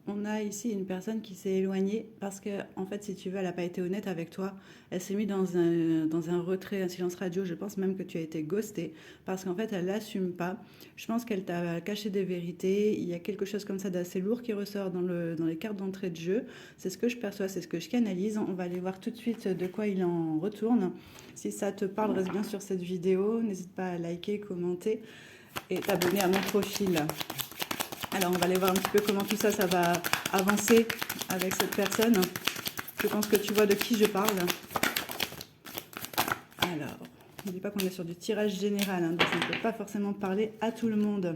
on a ici une personne qui s'est éloignée parce que, en fait, si tu veux, elle n'a pas été honnête avec toi. Elle s'est mise dans un retrait, un silence radio. Je pense même que tu as été ghosté parce qu'en fait, elle l'assume pas. Je pense qu'elle t'a caché des vérités. Il y a quelque chose comme ça d'assez lourd qui ressort dans les cartes d'entrée de jeu. C'est ce que je perçois, c'est ce que je canalise. On va aller voir tout de suite de quoi il en retourne. Si ça te parle, reste bien sur cette vidéo. N'hésite pas à liker, commenter et t'abonner à mon profil. Alors, on va aller voir un petit peu comment tout ça, ça va avancer avec cette personne. Je pense que tu vois de qui je parle. Alors, n'oublie pas qu'on est sur du tirage général, hein, donc on ne peut pas forcément parler à tout le monde.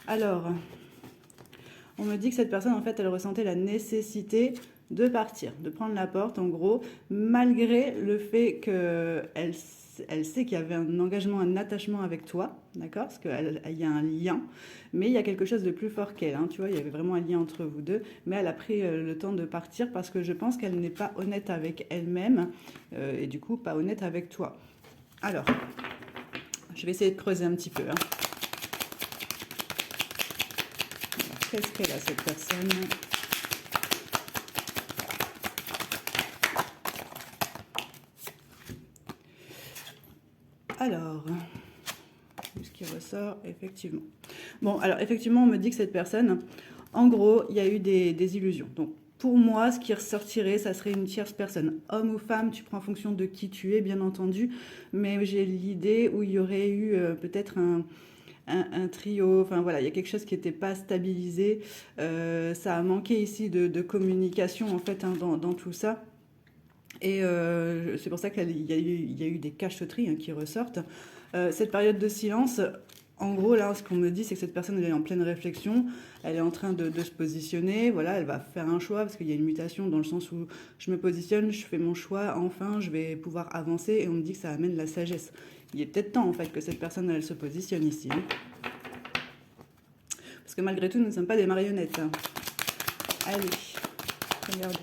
Alors, on me dit que cette personne, en fait, elle ressentait la nécessité de partir, de prendre la porte, en gros, malgré le fait qu'elle elle sait qu'il y avait un engagement, un attachement avec toi, d'accord? Parce qu'il y a un lien, mais il y a quelque chose de plus fort qu'elle, hein, tu vois, il y avait vraiment un lien entre vous deux, mais elle a pris le temps de partir parce que je pense qu'elle n'est pas honnête avec elle-même et du coup pas honnête avec toi. Alors, je vais essayer de creuser un petit peu. Hein. Qu'est-ce qu'elle a cette personne? Alors, ce qui ressort, effectivement. Bon, alors effectivement, on me dit que cette personne, en gros, il y a eu des illusions. Donc, pour moi, ce qui ressortirait, ça serait une tierce personne. Homme ou femme, tu prends en fonction de qui tu es, bien entendu. Mais j'ai l'idée où il y aurait eu peut-être un trio. Enfin, voilà, il y a quelque chose qui n'était pas stabilisé. Ça a manqué ici de communication, en fait, hein, dans tout ça. Et c'est pour ça qu'il y a eu des cacheteries, hein, qui ressortent. Cette période de silence, en gros, là, ce qu'on me dit, c'est que cette personne, elle est en pleine réflexion, elle est en train de se positionner, voilà, elle va faire un choix, parce qu'il y a une mutation dans le sens où je me positionne, je fais mon choix, enfin, je vais pouvoir avancer, et on me dit que ça amène la sagesse. Il est peut-être temps, en fait, que cette personne, elle se positionne ici. Hein. Parce que malgré tout, nous ne sommes pas des marionnettes. Hein. Allez, regardez.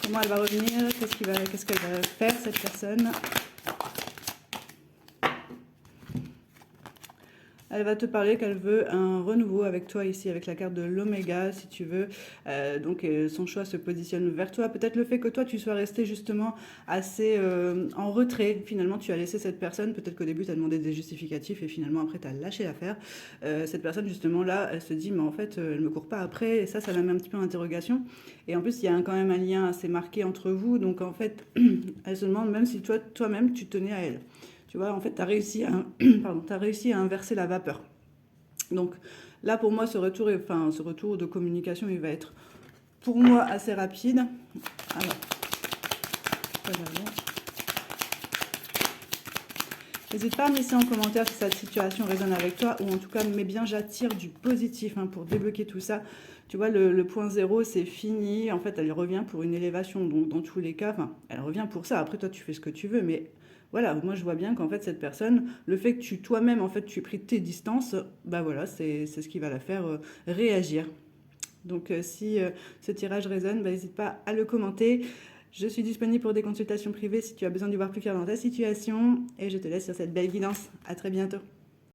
Comment elle va revenir? Qu'est-ce qu'elle va faire, cette personne? Elle va te parler qu'elle veut un renouveau avec toi ici, avec la carte de l'Oméga, si tu veux. Donc, son choix se positionne vers toi. Peut-être le fait que toi, tu sois resté justement assez en retrait. Finalement, tu as laissé cette personne. Peut-être qu'au début, tu as demandé des justificatifs et finalement, après, tu as lâché l'affaire. Cette personne, justement, là, elle se dit, mais en fait, elle ne me court pas après. Et ça la met un petit peu en interrogation. Et en plus, il y a quand même un lien assez marqué entre vous. Donc, en fait, elle se demande même si toi-même, tu tenais à elle. Tu vois, en fait, tu as réussi à, t'as réussi à inverser la vapeur. Donc là, pour moi, ce retour de communication, il va être, pour moi, assez rapide. Alors, n'hésite pas à me laisser en commentaire si cette situation résonne avec toi, ou en tout cas, mets bien, j'attire du positif, hein, pour débloquer tout ça. Tu vois, le point zéro, c'est fini. En fait, elle revient pour une élévation. Donc, dans tous les cas, elle revient pour ça. Après, toi, tu fais ce que tu veux, mais voilà, moi je vois bien qu'en fait cette personne, le fait que toi-même en fait tu aies pris tes distances, bah voilà, c'est ce qui va la faire réagir. Donc si ce tirage résonne, bah, n'hésite pas à le commenter. Je suis disponible pour des consultations privées si tu as besoin d'y voir plus clair dans ta situation. Et je te laisse sur cette belle guidance. À très bientôt.